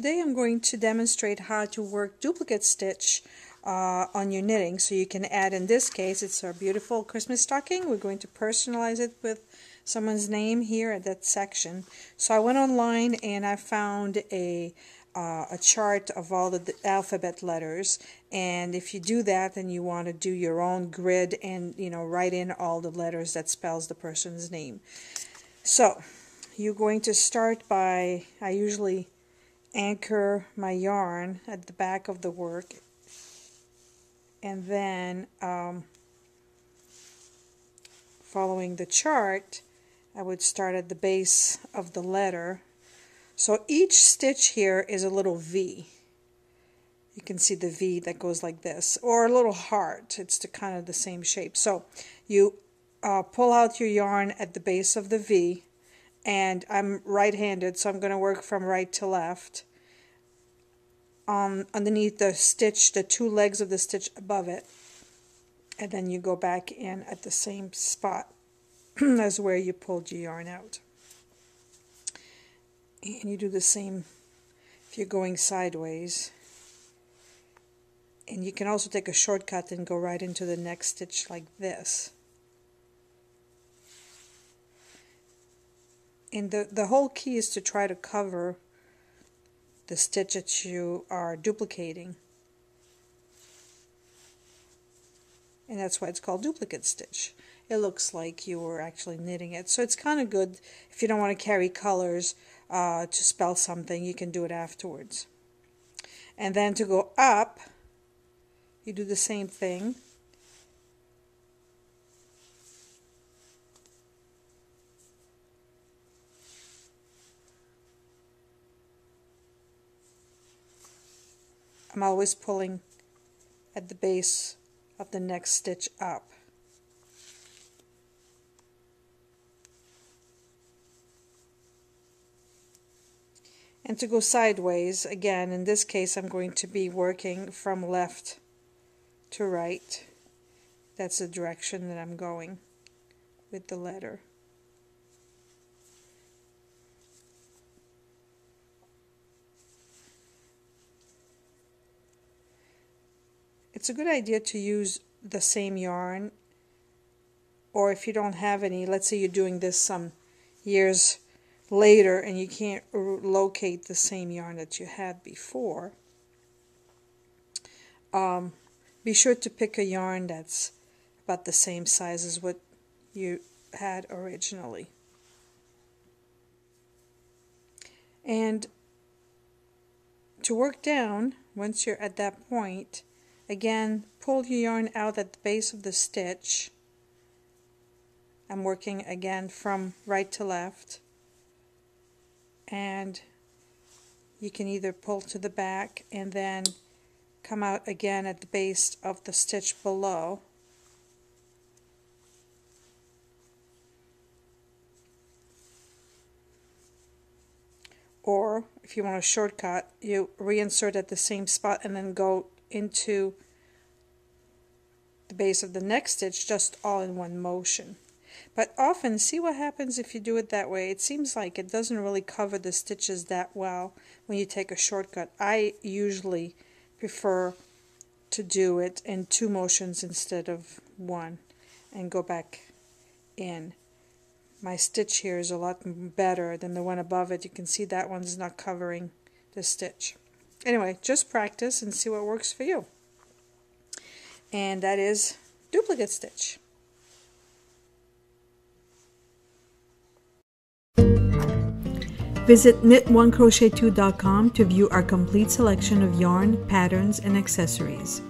today I'm going to demonstrate how to work duplicate stitch on your knitting. So you can add, in this case, it's our beautiful Christmas stocking. We're going to personalize it with someone's name here at that section. So I went online and I found a chart of all the alphabet letters, and if you do that, then you want to do your own grid and write in all the letters that spells the person's name. So you're going to start by, I usually anchor my yarn at the back of the work, and then following the chart, I would start at the base of the letter. So each stitch here is a little V. You can see the V that goes like this, or a little heart. It's kind of the same shape. So you pull out your yarn at the base of the V, and I'm right-handed, so I'm going to work from right to left. Underneath the stitch, the two legs of the stitch above it, and then you go back in at the same spot as where you pulled your yarn out. And you do the same if you're going sideways. And you can also take a shortcut and go right into the next stitch like this. And the whole key is to try to cover the stitch that you are duplicating. And that's why it's called duplicate stitch. It looks like you were actually knitting it. So it's kind of good if you don't want to carry colors to spell something, you can do it afterwards. And then to go up, you do the same thing. I'm always pulling at the base of the next stitch up. And to go sideways, again, in this case I'm going to be working from left to right. That's the direction that I'm going with the letter. It's a good idea to use the same yarn, or if you don't have any, let's say you're doing this some years later and you can't locate the same yarn that you had before, be sure to pick a yarn that's about the same size as what you had originally. And to work down, once you're at that point, again, pull your yarn out at the base of the stitch. I'm working again from right to left. And you can either pull to the back and then come out again at the base of the stitch below. Or if you want a shortcut, you reinsert at the same spot and then go into the base of the next stitch, just all in one motion. But often, see what happens if you do it that way. It seems like it doesn't really cover the stitches that well when you take a shortcut. I usually prefer to do it in two motions instead of one and go back in. My stitch here is a lot better than the one above it. You can see that one's not covering the stitch. Anyway, just practice and see what works for you. And that is duplicate stitch. Visit knit1crochet2.com to view our complete selection of yarn, patterns, and accessories.